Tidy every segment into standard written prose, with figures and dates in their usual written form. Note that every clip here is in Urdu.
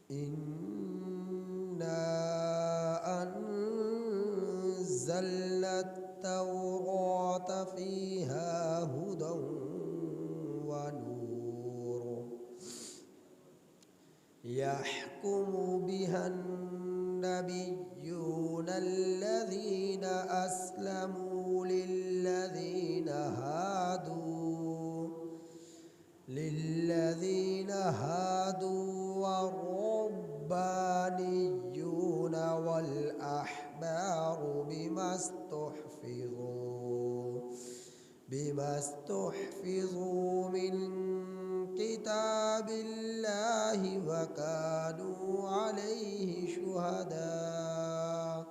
إنا أنزلنا التوراة فيها هدى ونور يحكم بها النبيون الذين أسلموا للذين هادوا والربانيون والأحبار بما استحفظوا من كتاب الله وكانوا عليه شهداء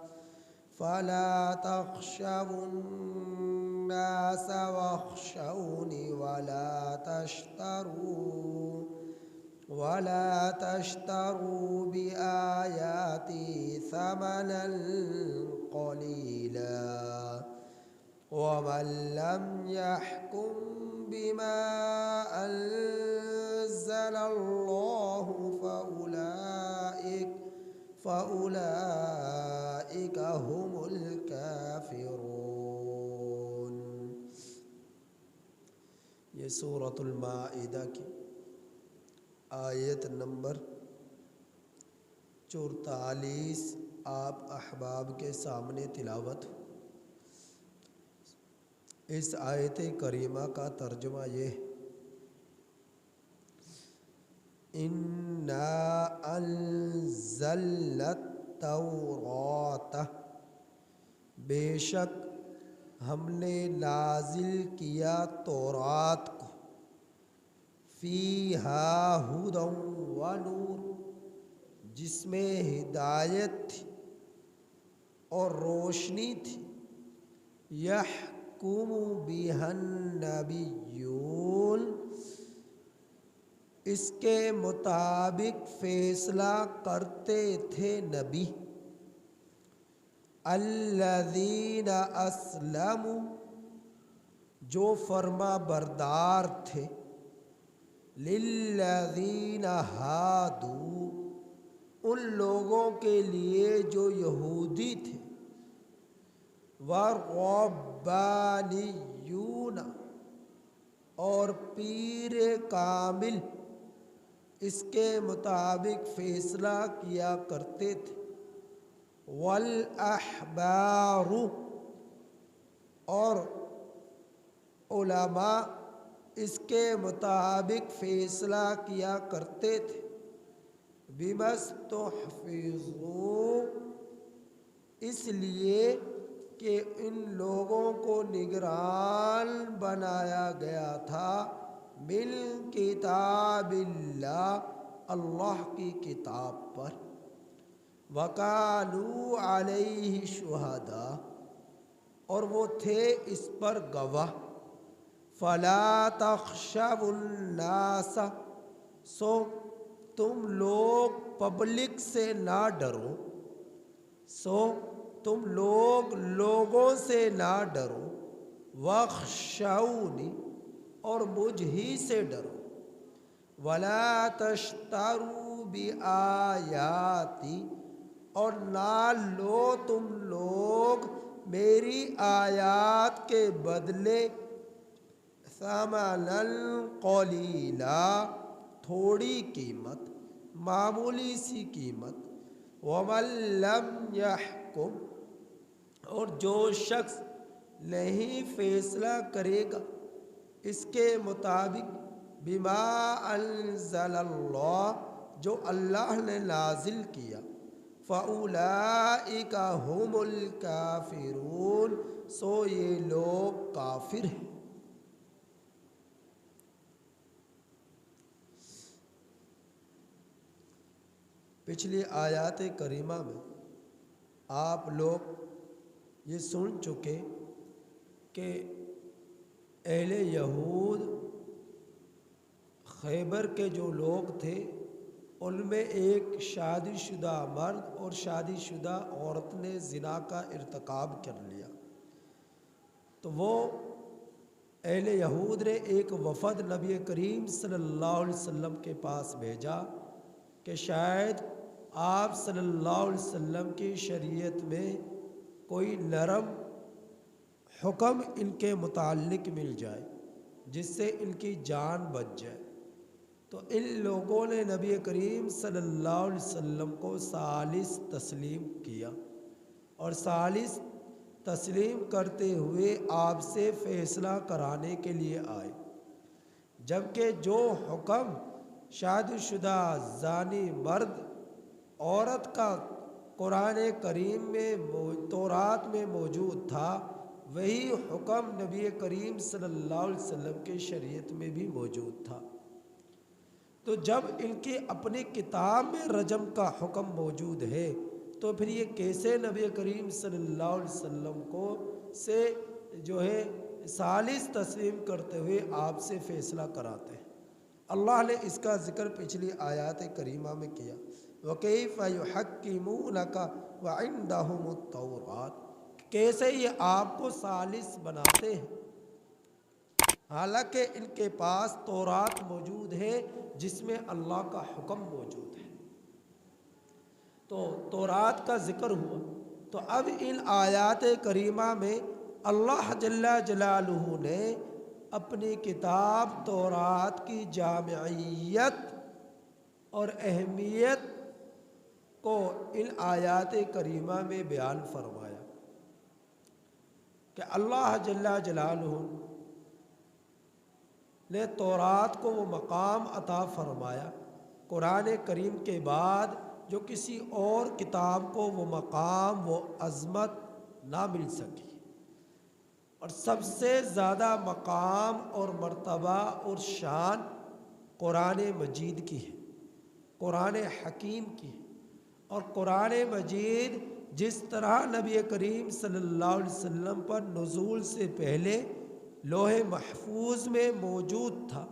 فلا تخشوا الناس واخشوني ولا تشتروا بآياتي ثمنا قليلا ومن لم يحكم بما أنزل الله فأولئك هم الكافرون. یہ سورۃ المائدہ کی آیت نمبر 44 آپ احباب کے سامنے تلاوت. اس آیت کریمہ کا ترجمہ یہ ہے: اِنَّا أَنزَلْنَا التَّوْرَاةَ، بے شک ہم نے نازل کیا تورات کو، فیہا ھدی ونور، جس میں ہدایت تھی اور روشنی تھی، یحکم بہا النبیون، اس کے مطابق فیصلہ کرتے تھے نبی، الذین اسلموا، جو فرما بردار تھے، للذین ہادوا، ان لوگوں کے لیے جو یہودی تھے، والربانیون، اور پیر کامل اس کے مطابق فیصلہ کیا کرتے تھے، والاحبار، اور علماء اس کے مطابق فیصلہ کیا کرتے تھے، بما استحفظوا، اس لیے کہ ان لوگوں کو نگران بنایا گیا تھا، من کتاب اللہ، اللہ کی کتاب پر، وَكَانُوا عَلَيْهِ شُهَدَاءَ، اور وہ تھے اس پر گواہ، فَلَا تَخْشَوُا النَّاسَ، سو تم لوگ پبلک سے نہ ڈرو، لوگوں سے نہ ڈرو، وَاخْشَوْنِ، اور مجھ ہی سے ڈرو، وَلَا تَشْتَرُوا بِآيَاتِي، اور نہ لو تم لوگ میری آیات کے بدلے، ثمنا قلیلا، تھوڑی قیمت، معمولی سی قیمت، ومن لم یحکم، اور جو شخص نہیں فیصلہ کرے گا اس کے مطابق، بما انزل اللہ، جو اللہ نے نازل کیا، فاولئک هم الکافرون، سو یہ لوگ کافر ہیں. پچھلی آیات کریمہ میں آپ لوگ یہ سن چکے کہ اہل یہود خیبر کے جو لوگ تھے ان میں ایک شادی شدہ مرد اور شادی شدہ عورت نے زنا کا ارتکاب کر لیا، تو وہ اہل یہود نے ایک وفد نبی کریم صلی اللہ علیہ وسلم کے پاس بھیجا کہ شاید آپ صلی اللہ علیہ وسلم کی شریعت میں کوئی نرم حکم ان کے متعلق مل جائے جس سے ان کی جان بچ جائے۔ تو ان لوگوں نے نبی کریم صلی اللہ علیہ وسلم کو ثالث تسلیم کیا، اور ثالث تسلیم کرتے ہوئے آپ سے فیصلہ کرانے کے لیے آئے، جبکہ جو حکم شادی شدہ زانی مرد عورت کا قرآن کریم میں تورات میں موجود تھا، وہی حکم نبی کریم صلی اللہ علیہ وسلم کے شریعت میں بھی موجود تھا۔ تو جب ان کی اپنی کتاب میں رجم کا حکم موجود ہے تو پھر یہ کیسے نبی کریم صلی اللہ علیہ وسلم کو سے جو ہے ثالث تسلیم کرتے ہوئے آپ سے فیصلہ کراتے ہیں؟ اللہ نے اس کا ذکر پچھلی آیات کریمہ میں کیا، وَكَيْفَ يُحَكِّمُونَكَ وَعِنْدَهُمُ التَّوْرَاتُ، کیسے یہ آپ کو ثالث بناتے ہیں حالانکہ ان کے پاس تورات موجود ہے جس میں اللہ کا حکم موجود ہے۔ تو تورات کا ذکر ہوا، تو اب ان آیات کریمہ میں اللہ جل جلالہ نے اپنی کتاب تورات کی جامعیت اور اہمیت کو ان آیات کریمہ میں بیان فرمایا کہ اللہ جل جلالہ نے تورات کو وہ مقام عطا فرمایا قرآن کریم کے بعد جو کسی اور کتاب کو وہ مقام وہ عظمت نہ مل سکی، اور سب سے زیادہ مقام اور مرتبہ اور شان قرآن مجید کی ہے، قرآن حکیم کی ہے۔ اور قرآن مجید جس طرح نبی کریم صلی اللہ علیہ وسلم پر نزول سے پہلے لوح محفوظ میں موجود تھا،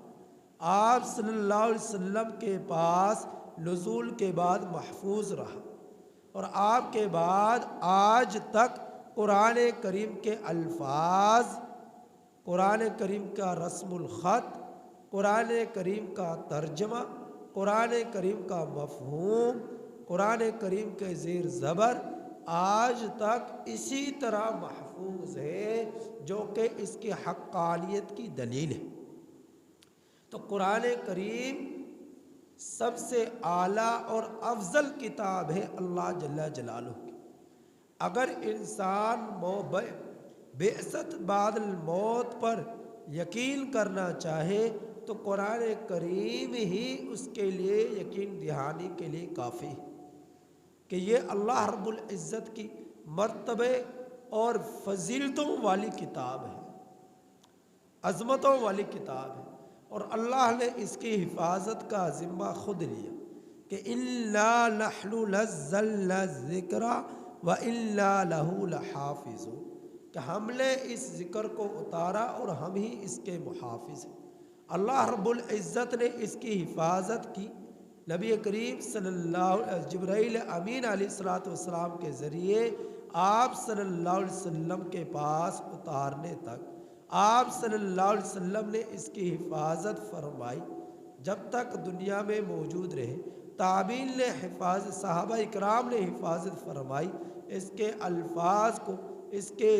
آپ صلی اللہ علیہ وسلم کے پاس نزول کے بعد محفوظ رہا، اور آپ کے بعد آج تک قرآن کریم کے الفاظ، قرآن کریم کا رسم الخط، قرآن کریم کا ترجمہ، قرآن کریم کا مفہوم، قرآن کریم کے زیر زبر آج تک اسی طرح محفوظ ہے، جو کہ اس کی حقانیت کی دلیل ہے۔ تو قرآن کریم سب سے اعلیٰ اور افضل کتاب ہے اللہ جل جلالہ کی۔ اگر انسان بعثت بعد الموت پر یقین کرنا چاہے تو قرآن کریم ہی اس کے لیے یقین دہانی کے لیے کافی ہے کہ یہ اللہ رب العزت کی مرتبے اور فضیلتوں والی کتاب ہے، عظمتوں والی کتاب ہے، اور اللہ نے اس کی حفاظت کا ذمہ خود لیا کہ اِنَّا نَحْنُ نَزَّلْنَا الذِّكْرَ وَإِنَّا لَهُ لَحَافِظُونَ، کہ ہم نے اس ذکر کو اتارا اور ہم ہی اس کے محافظ ہیں۔ اللہ رب العزت نے اس کی حفاظت کی نبی کریم صلی اللہ علیہ جبرائیل امین علیہ السلام کے ذریعے آپ صلی اللہ علیہ وسلم کے پاس اتارنے تک آپ صلی اللہ علیہ وسلم نے اس کی حفاظت فرمائی جب تک دنیا میں موجود رہے۔ تابعین نے حفاظت، صحابہ اکرام نے حفاظت فرمائی، اس کے الفاظ کو، اس کے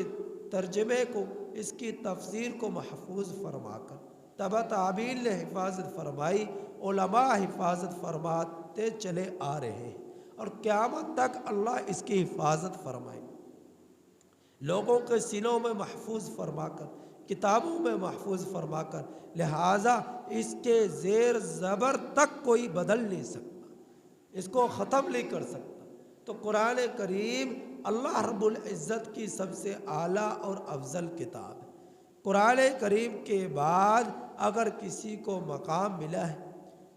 ترجمے کو، اس کی تفسیر کو محفوظ فرما کر تبع تابعین نے حفاظت فرمائی، علماء حفاظت فرماتے چلے آ رہے ہیں، اور قیامت تک اللہ اس کی حفاظت فرمائے، لوگوں کے سینوں میں محفوظ فرما کر، کتابوں میں محفوظ فرما کر، لہٰذا اس کے زیر زبر تک کوئی بدل نہیں سکتا، اس کو ختم نہیں کر سکتا۔ تو قرآن کریم اللہ رب العزت کی سب سے اعلیٰ اور افضل کتاب ہے۔ قرآن کریم کے بعد اگر کسی کو مقام ملا ہے،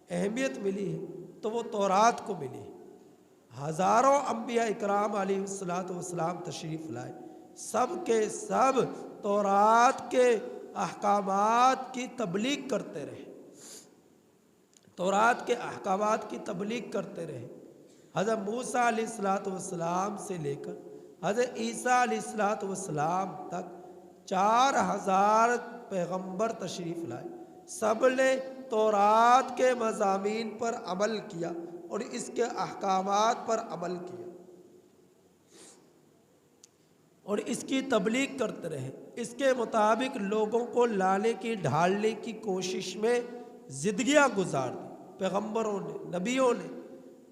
اہمیت ملی ہے، تو وہ تورات کو ملی ہے۔ ہزاروں انبیاء اکرام علیہ السلام تشریف لائے، سب کے سب تورات کے احکامات کی تبلیغ کرتے رہے، تورات کے احکامات کی تبلیغ کرتے رہے۔ حضرت موسیٰ علیہ السلام سے لے کر حضرت عیسیٰ علیہ السلام تک 4000 پیغمبر تشریف لائے، سب نے تورات کے مضامین پر عمل کیا اور اس کے احکامات پر عمل کیا اور اس کی تبلیغ کرتے رہے، اس کے مطابق لوگوں کو لانے کی ڈھالنے کی کوشش میں زندگیاں گزار دی پیغمبروں نے، نبیوں نے۔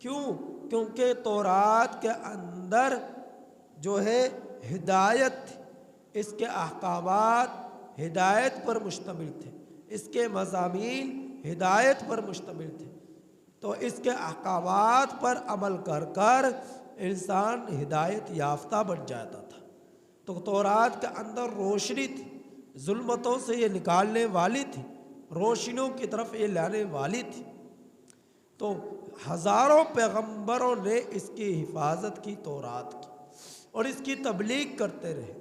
کیوں؟ کیونکہ تورات کے اندر جو ہے ہدایت تھی، اس کے احکامات ہدایت پر مشتمل تھے، اس کے مضامین ہدایت پر مشتمل تھے، تو اس کے احکامات پر عمل کر کر انسان ہدایت یافتہ بن جاتا تھا۔ تو تورات کے اندر روشنی تھی، ظلمتوں سے یہ نکالنے والی تھی، روشنیوں کی طرف یہ لانے والی تھی۔ تو ہزاروں پیغمبروں نے اس کی حفاظت کی، تورات کی، اور اس کی تبلیغ کرتے رہے،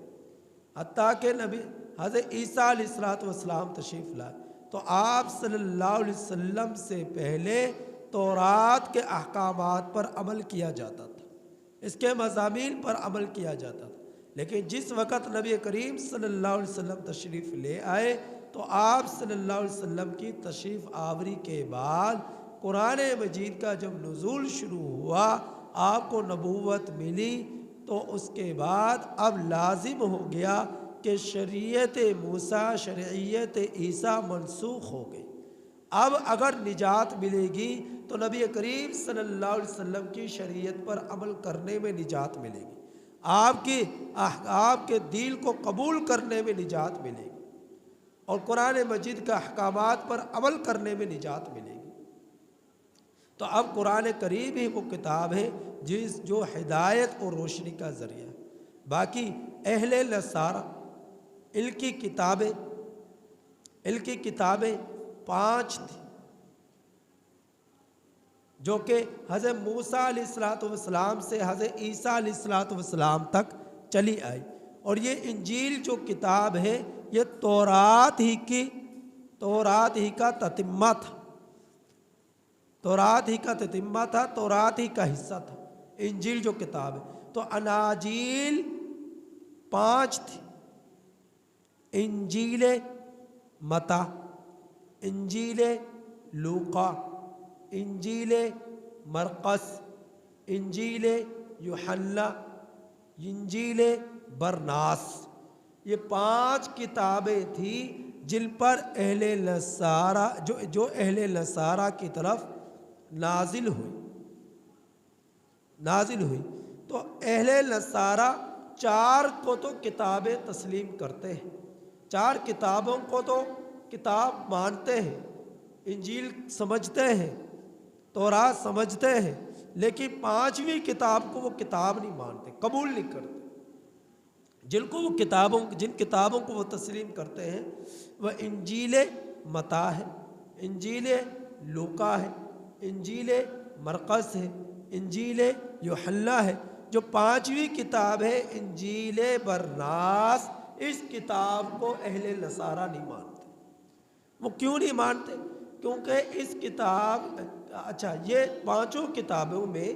حتیٰ کہ نبی حضرت عیسیٰ علیہ السلام تشریف لائے تو آپ صلی اللہ علیہ وسلم سے پہلے تورات کے احکامات پر عمل کیا جاتا تھا، اس کے مضامین پر عمل کیا جاتا تھا۔ لیکن جس وقت نبی کریم صلی اللہ علیہ وسلم تشریف لے آئے تو آپ صلی اللہ علیہ وسلم کی تشریف آوری کے بعد قرآن مجید کا جب نزول شروع ہوا، آپ کو نبوت ملی، تو اس کے بعد اب لازم ہو گیا کہ شریعت موسیٰ، شریعت عیسیٰ منسوخ ہو گئی۔ اب اگر نجات ملے گی تو نبی کریم صلی اللہ علیہ وسلم کی شریعت پر عمل کرنے میں نجات ملے گی، آپ کے دین کو قبول کرنے میں نجات ملے گی، اور قرآن مجید کے احکامات پر عمل کرنے میں نجات ملے گی۔ تو اب قرآن کریم ہی وہ کتاب ہے جو ہدایت اور روشنی کا ذریعہ ہے۔ باقی اہل نصارہ ان کی کتابیں 5 تھیں، جو کہ حضرت موسیٰ علیہ السلام سے حضرت عیسیٰ علیہ السلام تک چلی آئی، اور یہ انجیل جو کتاب ہے یہ تورات ہی کا تتمہ تھا، تورات ہی کا حصہ تھا انجیل جو کتاب ہے۔ تو اناجیل 5 تھی، انجیل متی، انجیل لوقا، انجیل مرقس، انجیل یوحنا، انجیل برناس، یہ 5 کتابیں تھیں جن پر اہل نصارہ جو اہل نصارہ کی طرف نازل ہوئی۔ تو اہل نصارہ 4 کو تو کتابیں تسلیم کرتے ہیں، 4 کتابوں کو تو کتاب مانتے ہیں، انجیل سمجھتے ہیں، تورات سمجھتے ہیں، لیکن 5ویں کتاب کو وہ کتاب نہیں مانتے، قبول نہیں کرتے۔ جن کتابوں کو وہ تسلیم کرتے ہیں وہ انجیل متی ہے، انجیل لوقا ہے، انجیل مرقس ہے، انجیل یوحنا ہے۔ جو 5ویں کتاب ہے انجیل برناس، اس کتاب کو اہل نصارہ نہیں مانتے۔ وہ کیوں نہیں مانتے؟ کیونکہ اس کتاب یہ 5 کتابوں میں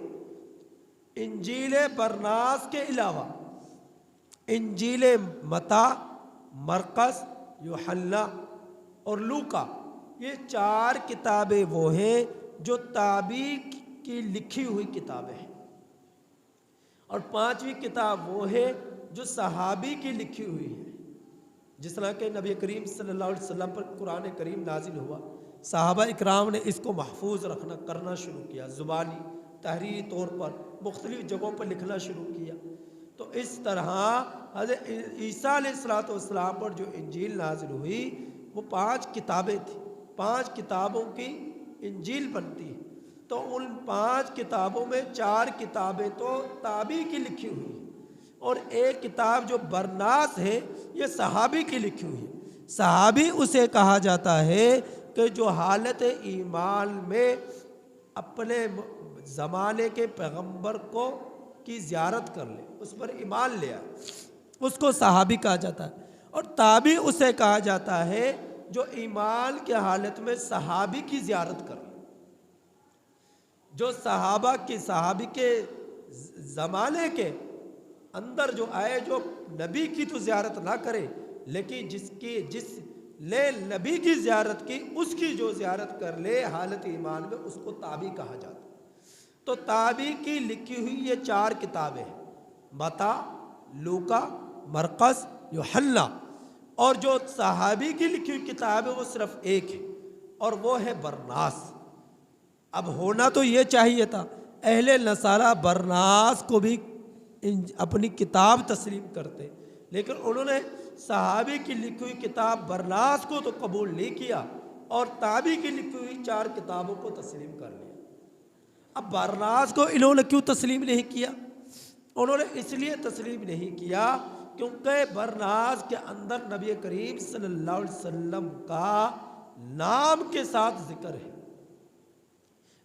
انجیل برناس کے علاوہ انجیل متی، مرقس، یوحنا اور لوقا، یہ 4 کتابیں وہ ہیں جو تابعی کی لکھی ہوئی کتابیں ہیں، اور 5ویں کتاب وہ ہے جو صحابی کی لکھی ہوئی ہے۔ جس طرح کہ نبی کریم صلی اللہ علیہ وسلم پر قرآن کریم نازل ہوا، صحابہ اکرام نے اس کو محفوظ کرنا شروع کیا، زبانی تحریری طور پر مختلف جگہوں پر لکھنا شروع کیا۔ تو اس طرح حضرت عیسیٰ علیہ السلام پر جو انجیل نازل ہوئی وہ 5 کتابیں تھیں، 5 کتابوں کی انجیل بنتی ہے۔ تو ان 5 کتابوں میں 4 کتابیں تو تابعی کی لکھی ہوئی ہیں، اور ایک کتاب جو برناس ہے یہ صحابی کی لکھی ہوئی ہے۔ صحابی اسے کہا جاتا ہے کہ جو حالت ایمان میں اپنے زمانے کے پیغمبر کی زیارت کر لے، اس پر ایمان لے آئے، اس کو صحابی کہا جاتا ہے۔ اور تابعی اسے کہا جاتا ہے جو ایمان کے حالت میں صحابی کی زیارت کر لے، جو صحابی کے زمانے کے اندر جو آئے، جو نبی کی تو زیارت نہ کرے، لیکن جس نے نبی کی زیارت کی اس کی جو زیارت کر لے حالت ایمان میں، اس کو تابعی کہا جاتا ہے۔ تو تابعی کی لکھی ہوئی یہ 4 کتابیں ہیں، متی، لوکا، مرقس، یوحنا، اور جو صحابی کی لکھی ہوئی کتاب ہے وہ صرف ایک ہے، اور وہ ہے برناس۔ اب ہونا تو یہ چاہیے تھا اہل نصارہ برناس کو بھی اپنی کتاب تسلیم کرتے، لیکن انہوں نے صحابی کی لکھی ہوئی کتاب برناس کو تو قبول نہیں کیا اور تابعی کی لکھی ہوئی 4 کتابوں کو تسلیم کر لیا۔ اب برناس کو انہوں نے کیوں تسلیم نہیں کیا؟ انہوں نے اس لیے تسلیم نہیں کیا کیونکہ برناس کے اندر نبی کریم صلی اللہ علیہ وسلم کا نام کے ساتھ ذکر ہے،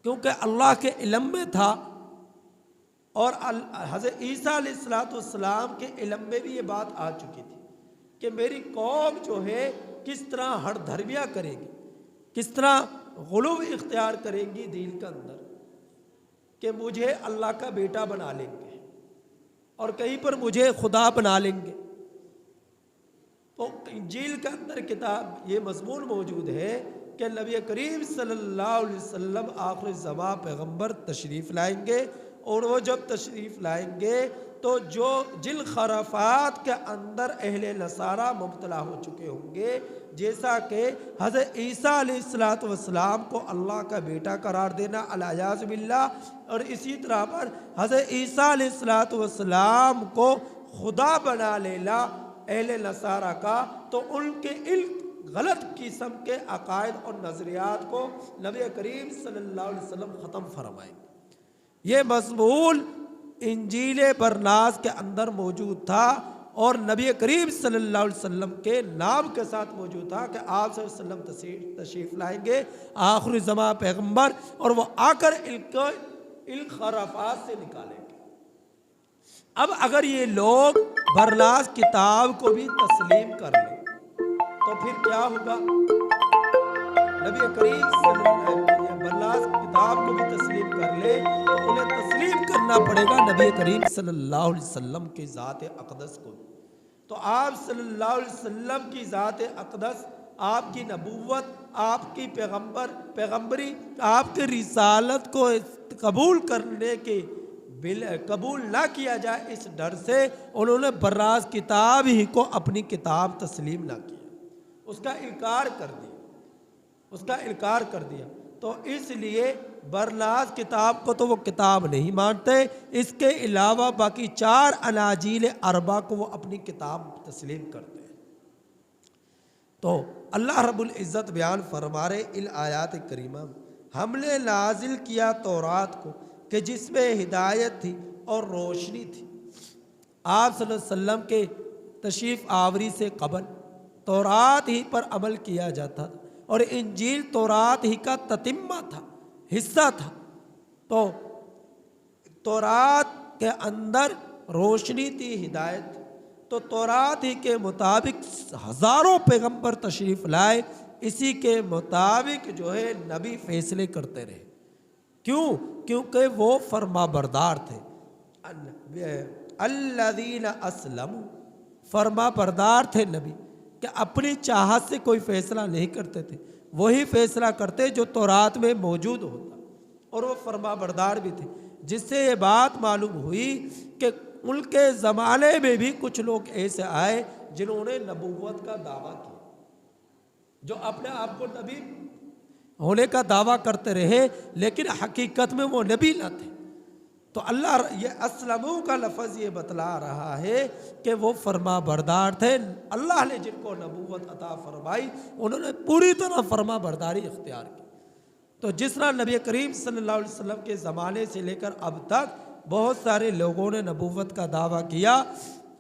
کیونکہ اللہ کے علم میں تھا، اور حضرت عیسیٰ علیہ السلام کے علم میں بھی یہ بات آ چکی تھی کہ میری قوم جو ہے کس طرح ہر دھرمیاں کرے گی، کس طرح غلو اختیار کریں گی دین کے اندر، کہ مجھے اللہ کا بیٹا بنا لیں گے اور کہیں پر مجھے خدا بنا لیں گے۔ تو انجیل کے اندر کتاب یہ مضمون موجود ہے کہ نبی کریم صلی اللہ علیہ وسلم آخر زمان پیغمبر تشریف لائیں گے، اور وہ جب تشریف لائیں گے تو جن خرافات کے اندر اہل نصارہ مبتلا ہو چکے ہوں گے، جیسا کہ حضرت عیسیٰ علیہ السلام کو اللہ کا بیٹا قرار دینا الیاذ باللہ، اور اسی طرح پر حضرت عیسیٰ علیہ السلام کو خدا بنا لینا اہل نصارہ کا، تو ان کے غلط قسم کے عقائد اور نظریات کو نبی کریم صلی اللہ علیہ وسلم ختم فرمائیں گے۔ یہ مضمون انجیل برناس کے اندر موجود تھا، اور نبی کریم صلی اللہ علیہ وسلم کے نام کے ساتھ موجود تھا کہ آپ صلی اللہ علیہ وسلم تشریف لائیں گے آخر زمان پیغمبر، اور وہ آ کر ان خرافات سے نکالیں گے۔ اب اگر یہ لوگ برناس کتاب کو بھی تسلیم کر لیں تو پھر کیا ہوگا؟ نبی کریم صلی اللہ علیہ وسلم برناس کتاب کو بھی تسلیم کر لے تو انہیں تسلیم کرنا پڑے گا نبی کریم صلی اللہ علیہ وسلم کی ذات اقدس کو۔ تو آپ صلی اللہ علیہ وسلم کی ذات اقدس، آپ کی نبوت، آپ کی پیغمبری، آپ کی رسالت کو قبول کرنے کے قبول نہ کیا جائے اس ڈر سے انہوں نے برناس کتاب ہی کو اپنی کتاب تسلیم نہ کیا، اس کا انکار کر دیا۔ تو اس لیے برناس کتاب کو تو وہ کتاب نہیں مانتے، اس کے علاوہ باقی 4 اناجیل اربع کو وہ اپنی کتاب تسلیم کرتے ہیں۔ تو اللہ رب العزت بیان فرما رہے ان آیات کریمہ، ہم نے نازل کیا تورات کو کہ جس میں ہدایت تھی اور روشنی تھی۔ آپ صلی اللہ علیہ وسلم کے تشریف آوری سے قبل تورات ہی پر عمل کیا جاتا تھا، اور انجیل تورات ہی کا تتمہ تھا، حصہ تھا۔ تو تورات کے اندر روشنی تھی، ہدایت تھی، تو تورات ہی کے مطابق ہزاروں پیغمبر تشریف لائے، اسی کے مطابق جو ہے نبی فیصلے کرتے رہے۔ کیوں؟ کیونکہ وہ فرما بردار تھے۔ الذین اسلموا، فرما بردار تھے نبی، کہ اپنی چاہت سے کوئی فیصلہ نہیں کرتے تھے، وہی فیصلہ کرتے جو تورات میں موجود ہوتا، اور وہ فرما بردار بھی تھے، جس سے یہ بات معلوم ہوئی کہ ان کے زمانے میں بھی کچھ لوگ ایسے آئے جنہوں نے نبوت کا دعویٰ کیا، جو اپنے آپ کو نبی ہونے کا دعویٰ کرتے رہے لیکن حقیقت میں وہ نبی نہ تھے۔ تو اللہ یہ اسلموا کا لفظ یہ بتلا رہا ہے کہ وہ فرما بردار تھے، اللہ نے جن کو نبوت عطا فرمائی انہوں نے پوری طرح فرما برداری اختیار کی۔ تو جس طرح نبی کریم صلی اللہ علیہ وسلم کے زمانے سے لے کر اب تک بہت سارے لوگوں نے نبوت کا دعویٰ کیا،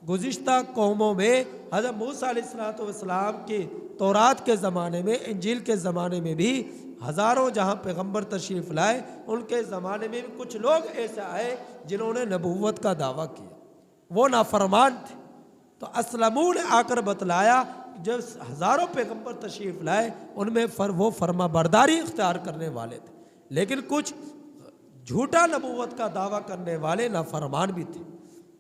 گزشتہ قوموں میں حضرت موسیٰ علیہ السلام کی تورات کے زمانے میں، انجیل کے زمانے میں بھی ہزاروں جہاں پیغمبر تشریف لائے، ان کے زمانے میں بھی کچھ لوگ ایسے آئے جنہوں نے نبوت کا دعویٰ کیا، وہ نافرمان تھے۔ تو اسلموا نے آ کر بتلایا جب ہزاروں پیغمبر تشریف لائے ان میں وہ فرما برداری اختیار کرنے والے تھے، لیکن کچھ جھوٹا نبوت کا دعویٰ کرنے والے نافرمان بھی تھے۔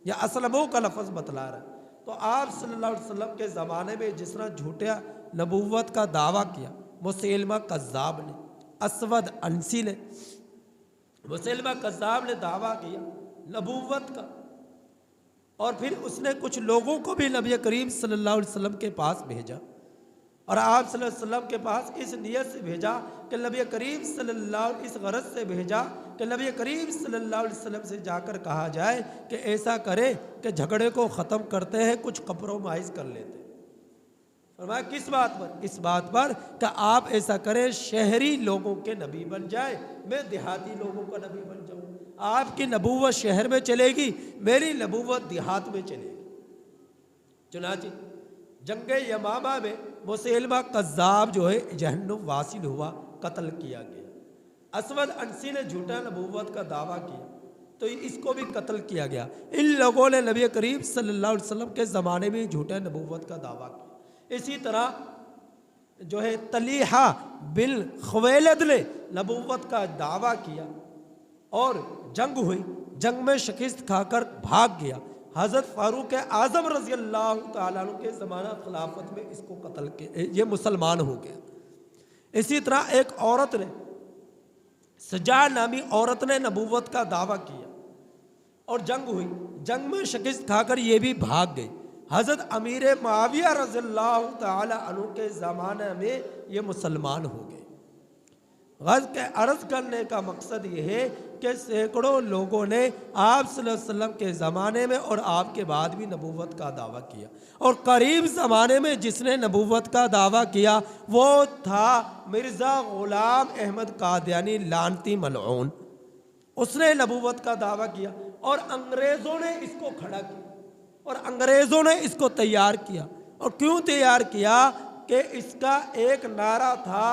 یہ اسلموا کا لفظ بتلا رہا ہے۔ تو آپ صلی اللہ علیہ وسلم کے زمانے میں جس طرح جھوٹا نبوت کا دعویٰ کیا مسیلمہ کذاب نے، اسود عنسی نے، مسیلمہ کذاب نے دعویٰ کیا نبوت کا، اور پھر اس نے کچھ لوگوں کو بھی نبی کریم صلی اللہ علیہ وسلم کے پاس بھیجا، اور آپ صلی اللہ علیہ وسلم کے پاس اس نیت سے بھیجا کہ نبی کریم صلی اللہ علیہ وسلم، اس غرض سے بھیجا کہ نبی کریم صلی اللہ علیہ وسلم سے جا کر کہا جائے کہ ایسا کرے کہ جھگڑے کو ختم کرتے ہیں، کچھ کمپرومائز کر لیتے ہیں۔ فرمایا کس بات پر؟ اس بات پر کہ آپ ایسا کریں شہری لوگوں کے نبی بن جائے، میں دیہاتی لوگوں کا نبی بن جاؤں۔ آپ کی نبوت شہر میں چلے گی، میری نبوت دیہات میں چلے گی۔ چنانچہ جنگ یمامہ میں مسیلمہ کذاب جو ہے جہنم واصل ہوا، قتل کیا گیا۔ اسود عنسی نے جھوٹا نبوت کا دعویٰ کیا تو اس کو بھی قتل کیا گیا۔ ان لوگوں نے نبی کریم صلی اللہ علیہ وسلم کے زمانے میں جھوٹا نبوت کا دعویٰ کیا۔ اسی طرح جو ہے طلیحہ بن خویلد نے نبوت کا دعویٰ کیا اور جنگ ہوئی، جنگ میں شکست کھا کر بھاگ گیا۔ حضرت فاروق اعظم رضی اللہ تعالیٰ عنہ کے زمانہ خلافت میں اس کو قتل کیا، یہ مسلمان ہو گیا۔ اسی طرح ایک عورت نے، سجا نامی عورت نے نبوت کا دعویٰ کیا اور جنگ ہوئی، جنگ میں شکست کھا کر یہ بھی بھاگ گئی۔ حضرت امیر معاویہ رضی اللہ تعالی عنہ کے زمانے میں یہ مسلمان ہو گئے۔ غرض کے عرض کرنے کا مقصد یہ ہے کہ سینکڑوں لوگوں نے آپ صلی اللہ علیہ وسلم کے زمانے میں اور آپ کے بعد بھی نبوت کا دعویٰ کیا، اور قریب زمانے میں جس نے نبوت کا دعویٰ کیا وہ تھا مرزا غلام احمد قادیانی لعنتی ملعون۔ اس نے نبوت کا دعویٰ کیا اور انگریزوں نے اس کو کھڑا کیا، اور انگریزوں نے اس کو تیار کیا۔ اور کیوں تیار کیا؟ کہ اس کا ایک نعرہ تھا،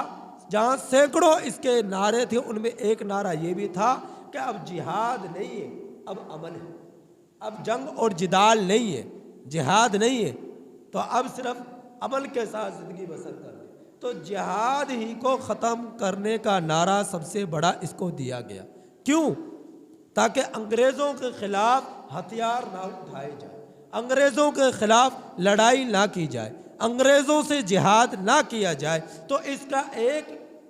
جہاں سینکڑوں اس کے نعرے تھے، ان میں ایک نعرہ یہ بھی تھا کہ اب جہاد نہیں ہے، اب عمل ہے، اب جنگ اور جدال نہیں ہے، جہاد نہیں ہے، تو اب صرف عمل کے ساتھ زندگی بسر کرنی۔ تو جہاد ہی کو ختم کرنے کا نعرہ سب سے بڑا اس کو دیا گیا۔ کیوں؟ تاکہ انگریزوں کے خلاف ہتھیار نہ اٹھائے جائے، انگریزوں کے خلاف لڑائی نہ کی جائے، انگریزوں سے جہاد نہ کیا جائے۔ تو اس کا ایک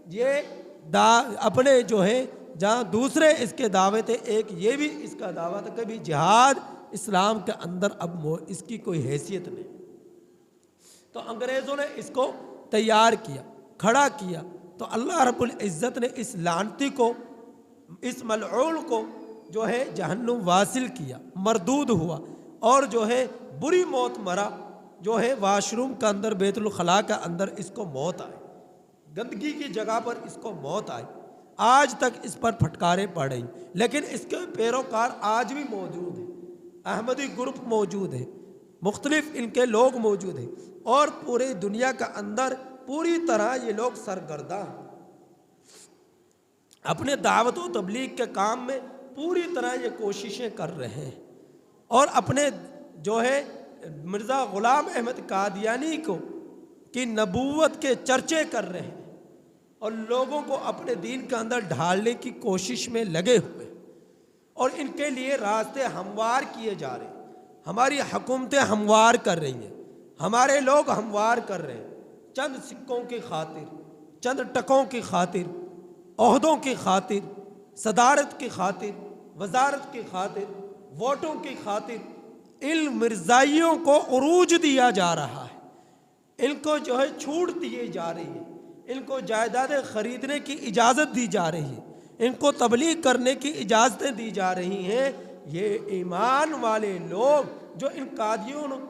یہ اپنے جو ہے جہاں دوسرے اس کے دعوے تھے، ایک یہ بھی اس کا دعویٰ تھا کہ بھی جہاد اسلام کے اندر اب اس کی کوئی حیثیت نہیں۔ تو انگریزوں نے اس کو تیار کیا، کھڑا کیا، تو اللہ رب العزت نے اس لعنتی کو، اس ملعون کو جو ہے جہنم واصل کیا، مردود ہوا، اور جو ہے بری موت مرا، جو ہے واش روم کے اندر، بیت الخلاء کے اندر اس کو موت آئی، گندگی کی جگہ پر اس کو موت آئی۔ آج تک اس پر پھٹکاریں پڑ رہی، لیکن اس کے پیروکار آج بھی موجود ہیں، احمدی گروپ موجود ہے، مختلف ان کے لوگ موجود ہیں، اور پوری دنیا کے اندر پوری طرح یہ لوگ سرگرداں ہیں، اپنے دعوت و تبلیغ کے کام میں پوری طرح یہ کوششیں کر رہے ہیں، اور اپنے جو ہے مرزا غلام احمد قادیانی کو کی نبوت کے چرچے کر رہے ہیں، اور لوگوں کو اپنے دین کے اندر ڈھالنے کی کوشش میں لگے ہوئے، اور ان کے لیے راستے ہموار کیے جا رہے ہیں۔ ہماری حکومتیں ہموار کر رہی ہیں، ہمارے لوگ ہموار کر رہے ہیں، چند سکوں کی خاطر، چند ٹکوں کی خاطر، عہدوں کی خاطر، صدارت کی خاطر، وزارت کی خاطر، ووٹوں کی خاطر ان مرزائیوں کو عروج دیا جا رہا ہے، ان کو جو ہے چھوٹ دیے جا رہی ہے، ان کو جائیدادیں خریدنے کی اجازت دی جا رہی ہے، ان کو تبلیغ کرنے کی اجازتیں دی جا رہی ہیں۔ یہ ایمان والے لوگ جو ان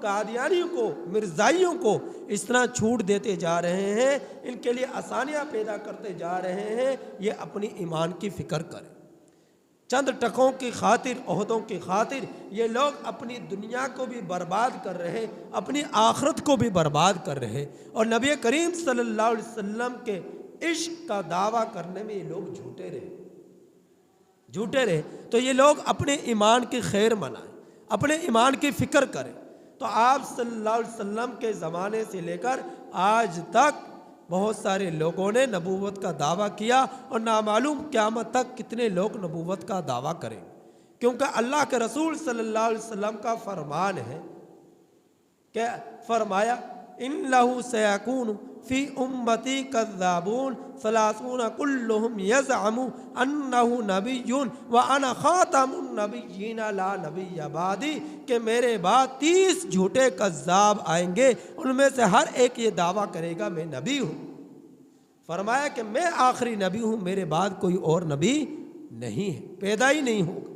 قادیانیوں کو، مرزائیوں کو اس طرح چھوٹ دیتے جا رہے ہیں، ان کے لیے آسانیاں پیدا کرتے جا رہے ہیں، یہ اپنی ایمان کی فکر کریں۔ چند ٹکوں کی خاطر، عہدوں کی خاطر یہ لوگ اپنی دنیا کو بھی برباد کر رہے، اپنی آخرت کو بھی برباد کر رہے، اور نبی کریم صلی اللہ علیہ وسلم کے عشق کا دعویٰ کرنے میں یہ لوگ جھوٹے رہے۔ تو یہ لوگ اپنے ایمان کی خیر منائیں، اپنے ایمان کی فکر کریں۔ تو آپ صلی اللہ علیہ وسلم کے زمانے سے لے کر آج تک بہت سارے لوگوں نے نبوت کا دعویٰ کیا، اور نامعلوم قیامت تک کتنے لوگ نبوت کا دعویٰ کریں، کیونکہ اللہ کے رسول صلی اللہ علیہ وسلم کا فرمان ہے کہ فرمایا اِنَّهُ سَيَكُونُ فی امتی کذابون ثلاثون کلہم یزعم انہ نبی وانا خاتم النبیین لا نبی بعدی، کہ میرے بعد 30 جھوٹے کذاب آئیں گے، ان میں سے ہر ایک یہ دعویٰ کرے گا میں نبی ہوں۔ فرمایا کہ میں آخری نبی ہوں، میرے بعد کوئی اور نبی نہیں ہے، پیدا ہی نہیں ہوگا۔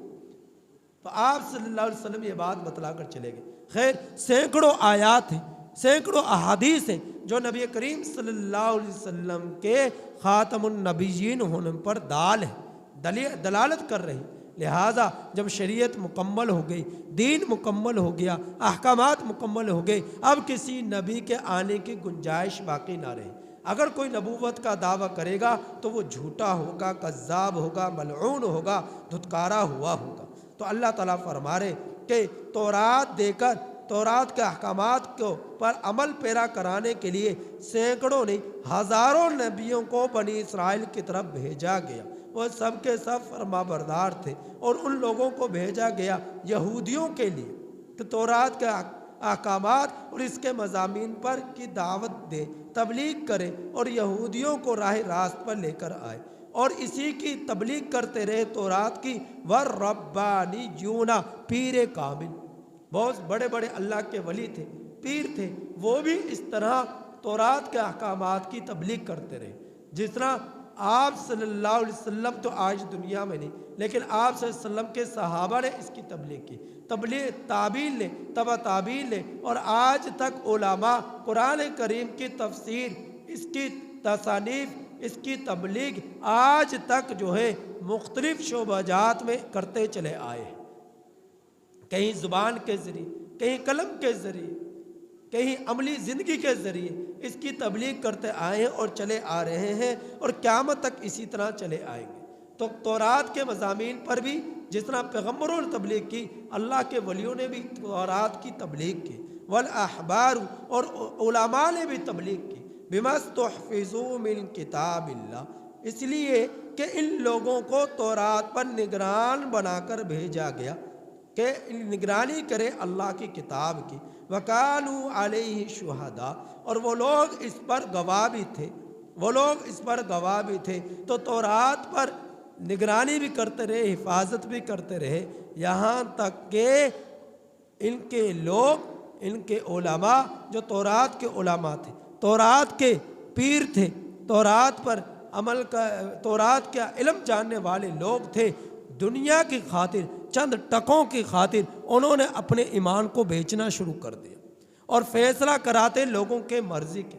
تو آپ صلی اللہ علیہ وسلم یہ بات بتلا کر چلے گئے۔ خیر، سینکڑوں آیات ہیں، سینکڑوں احادیث ہیں جو نبی کریم صلی اللہ علیہ وسلم کے خاتم النبیین ہونے پر دلالت کر رہی۔ لہٰذا جب شریعت مکمل ہو گئی، دین مکمل ہو گیا، احکامات مکمل ہو گئے، اب کسی نبی کے آنے کی گنجائش باقی نہ رہی۔ اگر کوئی نبوت کا دعویٰ کرے گا تو وہ جھوٹا ہوگا، کذاب ہوگا، ملعون ہوگا، دھتکارا ہوا ہوگا۔ تو اللہ تعالیٰ فرما رہے کہ تورات دے کر تورات کے احکامات کو پر عمل پیرا کرانے کے لیے سینکڑوں نہیں ہزاروں نبیوں کو بنی اسرائیل کی طرف بھیجا گیا۔ وہ سب کے سب فرما بردار تھے، اور ان لوگوں کو بھیجا گیا یہودیوں کے لیے کہ تورات کے احکامات اور اس کے مضامین پر کی دعوت دے، تبلیغ کرے، اور یہودیوں کو راہ راست پر لے کر آئے، اور اسی کی تبلیغ کرتے رہے تورات کی۔ وربانیون، پیر کامل، بہت بڑے بڑے اللہ کے ولی تھے، پیر تھے، وہ بھی اس طرح تورات کے احکامات کی تبلیغ کرتے رہے۔ جس طرح آپ صلی اللہ علیہ وسلم تو آج دنیا میں نہیں، لیکن آپ صلی اللہ علیہ وسلم کے صحابہ نے اس کی تبلیغ کی، تعبیل لے، تبع تعبیل لے، اور آج تک علماء قرآن کریم کی تفسیر، اس کی تصانیف، اس کی تبلیغ آج تک جو ہے مختلف شعبہ جات میں کرتے چلے آئے ہیں۔ کہیں زبان کے ذریعے، کہیں قلم کے ذریعے، کہیں عملی زندگی کے ذریعے اس کی تبلیغ کرتے آئے ہیں اور چلے آ رہے ہیں، اور قیامت تک اسی طرح چلے آئیں گے۔ تو تورات کے مضامین پر بھی جس طرح پیغمبروں نے تبلیغ کی، اللہ کے ولیوں نے بھی تورات کی تبلیغ کی، والاحبار، اور علماء نے بھی تبلیغ کی، بما استحفظوا من کتاب اللہ، اس لیے کہ ان لوگوں کو تورات پر نگران بنا کر بھیجا گیا کہ نگرانی کرے اللہ کی کتاب کی۔ وَكَانُوا عَلَيْهِ شُهَدَاءَ، اور وہ لوگ اس پر گواہ بھی تھے، وہ لوگ اس پر گواہ بھی تھے۔ تو تورات پر نگرانی بھی کرتے رہے، حفاظت بھی کرتے رہے، یہاں تک کہ ان کے لوگ، ان کے علماء جو تورات کے علماء تھے، تورات کے پیر تھے، تورات پر عمل کا، تورات کا علم جاننے والے لوگ تھے، دنیا کی خاطر، چند ٹکوں کی خاطر انہوں نے اپنے ایمان کو بیچنا شروع کر دیا، اور فیصلہ کراتے لوگوں کے مرضی کے،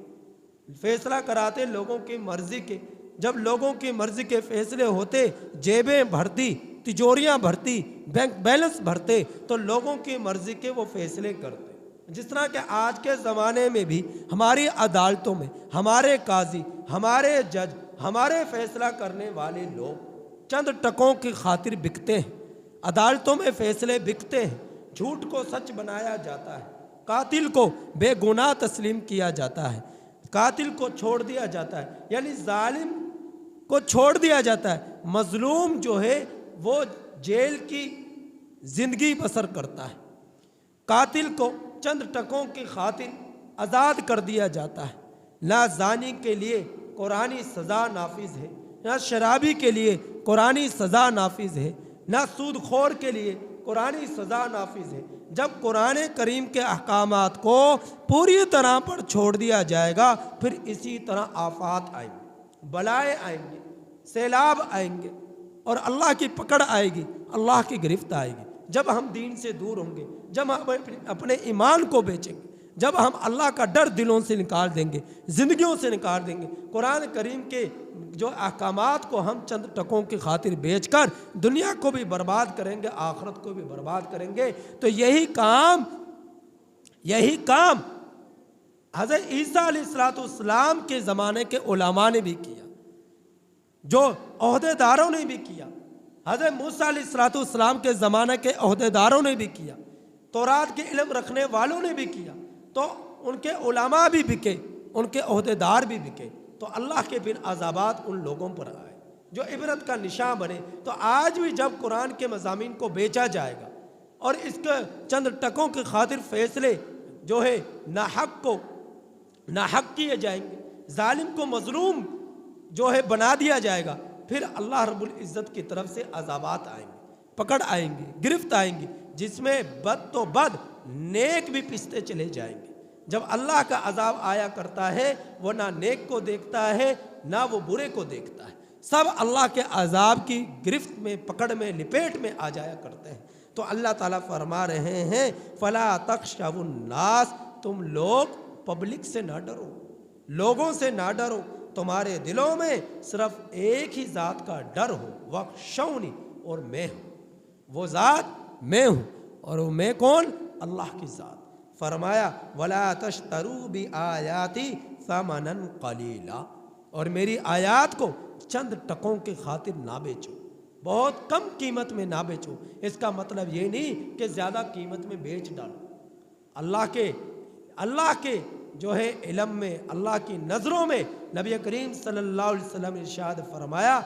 فیصلہ کراتے لوگوں کی مرضی کے۔ جب لوگوں کی مرضی کے فیصلے ہوتے، جیبیں بھرتی، تجوریاں بھرتی، بینک بیلنس بھرتے، تو لوگوں کی مرضی کے وہ فیصلے کرتے۔ جس طرح کہ آج کے زمانے میں بھی ہماری عدالتوں میں ہمارے قاضی، ہمارے جج، ہمارے فیصلہ کرنے والے لوگ چند ٹکوں کی خاطر بکتے ہیں، عدالتوں میں فیصلے بکتے ہیں، جھوٹ کو سچ بنایا جاتا ہے، قاتل کو بے گناہ تسلیم کیا جاتا ہے، قاتل کو چھوڑ دیا جاتا ہے، یعنی ظالم کو چھوڑ دیا جاتا ہے، مظلوم جو ہے وہ جیل کی زندگی بسر کرتا ہے، قاتل کو چند ٹکوں کی خاطر آزاد کر دیا جاتا ہے۔ نہ زانی کے لیے قرآنی سزا نافذ ہے، نہ شرابی کے لیے قرآنی سزا نافذ ہے، نہ سود خور کے لیے قرآنی سزا نافذ ہے۔ جب قرآن کریم کے احکامات کو پوری طرح پر چھوڑ دیا جائے گا، پھر اسی طرح آفات آئیں گے، بلائیں آئیں گے، سیلاب آئیں گے، اور اللہ کی پکڑ آئے گی، اللہ کی گرفت آئے گی۔ جب ہم دین سے دور ہوں گے، جب ہم اپنے ایمان کو بیچیں گے، جب ہم اللہ کا ڈر دلوں سے نکال دیں گے، زندگیوں سے نکال دیں گے، قرآن کریم کے جو احکامات کو ہم چند ٹکوں کی خاطر بیچ کر دنیا کو بھی برباد کریں گے، آخرت کو بھی برباد کریں گے۔ تو یہی کام حضرت عیسیٰ علیہ السلام کے زمانے کے علماء نے بھی کیا، جو عہدے داروں نے بھی کیا، حضرت موسیٰ علیہ السلام کے زمانے کے عہدے داروں نے بھی کیا، تورات کے علم رکھنے والوں نے بھی کیا۔ تو ان کے علماء بھی بکے، ان کے عہدے دار بھی بکے، تو اللہ کے بن عذابات ان لوگوں پر آئے جو عبرت کا نشان بنے۔ تو آج بھی جب قرآن کے مضامین کو بیچا جائے گا اور اس کے چند ٹکوں کی خاطر فیصلے جو ہے ناحق کیے جائیں گے، ظالم کو مظلوم جو ہے بنا دیا جائے گا، پھر اللہ رب العزت کی طرف سے عذابات آئیں گے، پکڑ آئیں گی، گرفت آئیں گی، جس میں بد تو بد نیک بھی پستے چلے جائیں گے۔ جب اللہ کا عذاب آیا کرتا ہے وہ نہ نیک کو دیکھتا ہے نہ وہ برے کو دیکھتا ہے، سب اللہ کے عذاب کی گرفت میں، پکڑ میں، لپیٹ میں آ جایا کرتے ہیں۔ تو اللہ تعالیٰ فرما رہے ہیں فَلَا تَخْشَوُا النَّاسَ، تم لوگ پبلک سے نہ ڈرو، لوگوں سے نہ ڈرو، تمہارے دلوں میں صرف ایک ہی ذات کا ڈر ہو، وَاخْشَوْنِی، اور میں ہوں، وہ ذات میں ہوں، اور وہ میں کون؟ اللہ کی ذات۔ فرمایا وَلَا تَشْتَرُوا بِآيَاتِي ثَمَنًا قَلِيلًا، اور میری آیات کو چند ٹکوں کے خاطر نہ بیچو، بہت کم قیمت میں نہ بیچو۔ اس کا مطلب یہ نہیں کہ زیادہ قیمت میں بیچ ڈالو۔ اللہ کے جو ہے علم میں، اللہ کی نظروں میں نبی کریم صلی اللہ علیہ وسلم نے ارشاد فرمایا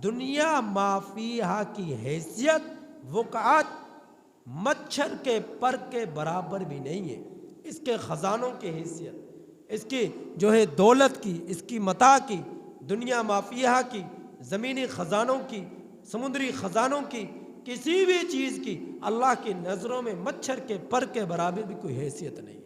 دنیا ما فیہا کی حیثیت وقعت مچھر کے پر کے برابر بھی نہیں ہے۔ اس کے خزانوں کی حیثیت، اس کی جو ہے دولت کی، اس کی متاع کی، دنیا ما فیہا کی، زمینی خزانوں کی، سمندری خزانوں کی، کسی بھی چیز کی اللہ کی نظروں میں مچھر کے پر کے برابر بھی کوئی حیثیت نہیں ہے۔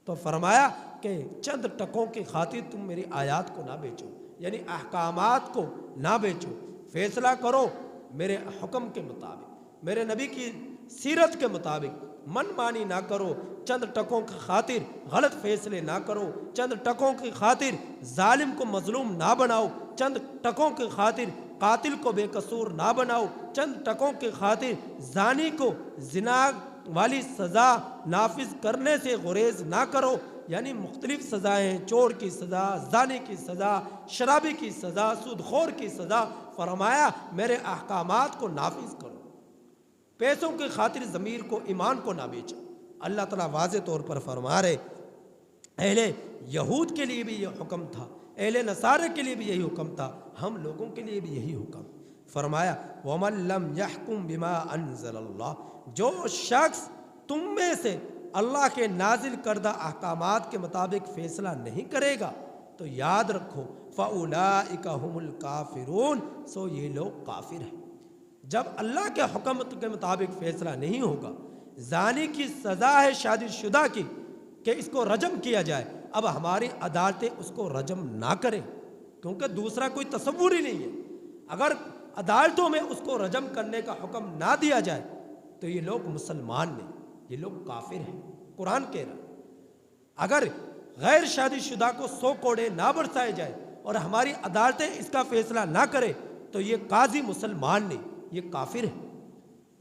تو فرمایا کہ چند ٹکوں کی خاطر تم میری آیات کو نہ بیچو، یعنی احکامات کو نہ بیچو، فیصلہ کرو میرے حکم کے مطابق، میرے نبی کی سیرت کے مطابق، من مانی نہ کرو، چند ٹکوں کی خاطر غلط فیصلے نہ کرو، چند ٹکوں کی خاطر ظالم کو مظلوم نہ بناؤ، چند ٹکوں کی خاطر قاتل کو بے قصور نہ بناؤ، چند ٹکوں کی خاطر زانی کو زنا والی سزا نافذ کرنے سے گریز نہ کرو، یعنی مختلف سزائیں، چور کی سزا، زانی کی سزا، شرابی کی سزا، سود خور کی سزا۔ فرمایا میرے احکامات کو نافذ کرو، پیسوں کی خاطر ضمیر کو، ایمان کو نہ بیچو۔ اللہ تعالیٰ واضح طور پر فرما رہے اہل یہود کے لیے بھی یہ حکم تھا، اہل نصارے کے لیے بھی یہی حکم تھا، ہم لوگوں کے لیے بھی یہی حکم۔ فرمایا وَمَن لَّمْ يَحْكُم بِمَا أَنزَلَ اللَّهُ، جو شخص تم میں سے اللہ کے نازل کردہ احکامات کے مطابق فیصلہ نہیں کرے گا تو یاد رکھو فَأُولَٰئِكَ هُمُ الْكَافِرُونَ، سو یہ لوگ کافر ہیں۔ جب اللہ کے حکم کے مطابق فیصلہ نہیں ہوگا، زانی کی سزا ہے شادی شدہ کی کہ اس کو رجم کیا جائے، اب ہماری عدالتیں اس کو رجم نہ کریں کیونکہ دوسرا کوئی تصور ہی نہیں ہے۔ اگر عدالتوں میں اس کو رجم کرنے کا حکم نہ دیا جائے تو یہ لوگ مسلمان نہیں، یہ لوگ کافر ہیں۔ قرآن کہہ رہا اگر غیر شادی شدہ کو 100 کوڑے نہ برسائے جائے اور ہماری عدالتیں اس کا فیصلہ نہ کرے تو یہ قاضی مسلمان نہیں، یہ کافر ہے،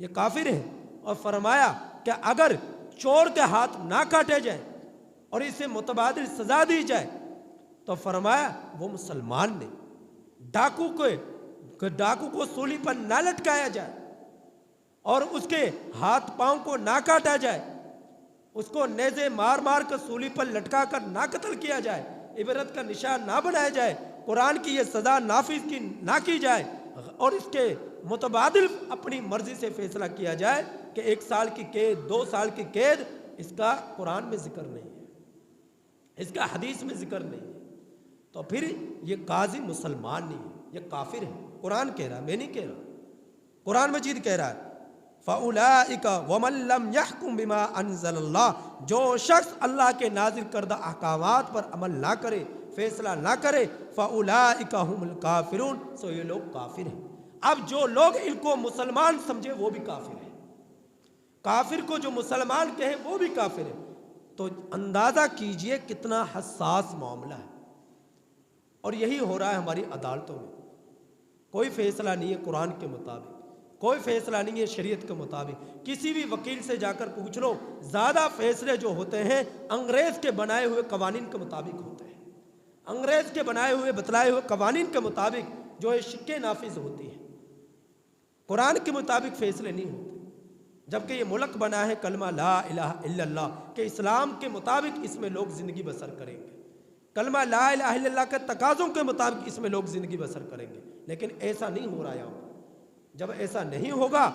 یہ کافر ہے۔ اور فرمایا کہ اگر چور کے ہاتھ نہ کاٹے جائیں اور اسے متبادل سزا دی جائے تو فرمایا وہ مسلمان نہیں۔ ڈاکو کو سولی پر نہ لٹکایا جائے اور اس کے ہاتھ پاؤں کو نہ کاٹا جائے، اس کو نیزے مار مار کر سولی پر لٹکا کر نہ قتل کیا جائے، عبرت کا نشان نہ بنایا جائے، قرآن کی یہ سزا نافذ نہ کی جائے اور اس کے متبادل اپنی مرضی سے فیصلہ کیا جائے کہ 1 سال کی قید، 2 سال کی قید، اس کا قرآن میں ذکر نہیں ہے، اس کا حدیث میں ذکر نہیں ہے، تو پھر یہ قاضی مسلمان نہیں ہے، یہ کافر ہے۔ قرآن کہہ رہا ہے، میں نہیں کہہ رہا، قرآن مجید کہہ رہا ہے فَأُولَٰئِكَ وَمَن لَّمْ يَحْكُم بِمَا أَنزَلَ اللَّهُ، جو شخص اللہ کے نازل کردہ احکامات پر عمل نہ کرے، فیصلہ نہ کرے، فَأُولَٰئِكَ هُمُ الْكَافِرُونَ، سو یہ لوگ کافر ہیں۔ اب جو لوگ ان کو مسلمان سمجھے وہ بھی کافر ہیں، کافر کو جو مسلمان کہے وہ بھی کافر ہے۔ تو اندازہ کیجئے کتنا حساس معاملہ ہے، اور یہی ہو رہا ہے ہماری عدالتوں میں۔ کوئی فیصلہ نہیں ہے قرآن کے مطابق، کوئی فیصلہ نہیں ہے شریعت کے مطابق۔ کسی بھی وکیل سے جا کر پوچھ لو، زیادہ فیصلے جو ہوتے ہیں انگریز کے بنائے ہوئے قوانین کے مطابق ہوتے ہیں، انگریز کے بنائے ہوئے بتلائے ہوئے قوانین کے مطابق جو ہے شکیں نافذ ہوتی ہیں، قرآن کے مطابق فیصلے نہیں ہوتے۔ جبکہ یہ ملک بنا ہے کلمہ لا الہ الا اللہ کہ اسلام کے مطابق اس میں لوگ زندگی بسر کریں گے، کلمہ لا الہ الا اللہ کے تقاضوں کے مطابق اس میں لوگ زندگی بسر کریں گے، لیکن ایسا نہیں ہو رہا یہاں پر۔ جب ایسا نہیں ہوگا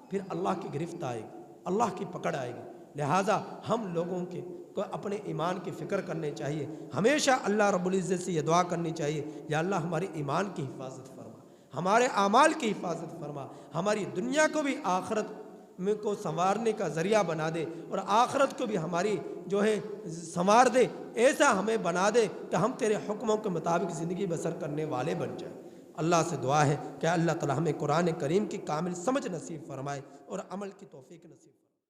پھر اللہ کی گرفت آئے گی، اللہ کی پکڑ آئے گی۔ لہٰذا ہم لوگوں کے کو اپنے ایمان کی فکر کرنے چاہیے. ہمیشہ اللہ رب العزت سے یہ دعا کرنی چاہیے، یا اللہ ہماری ایمان کی حفاظت فرما، ہمارے اعمال کی حفاظت فرما، ہماری دنیا کو بھی آخرت میں کو سنوارنے کا ذریعہ بنا دے، اور آخرت کو بھی ہماری جو ہے سنوار دے، ایسا ہمیں بنا دے کہ ہم تیرے حکموں کے مطابق زندگی بسر کرنے والے بن جائیں. اللہ سے دعا ہے کہ اللہ تعالی ہمیں قرآن کریم کی کامل سمجھ نصیب فرمائے اور عمل کی توفیق نصیب فرمائے.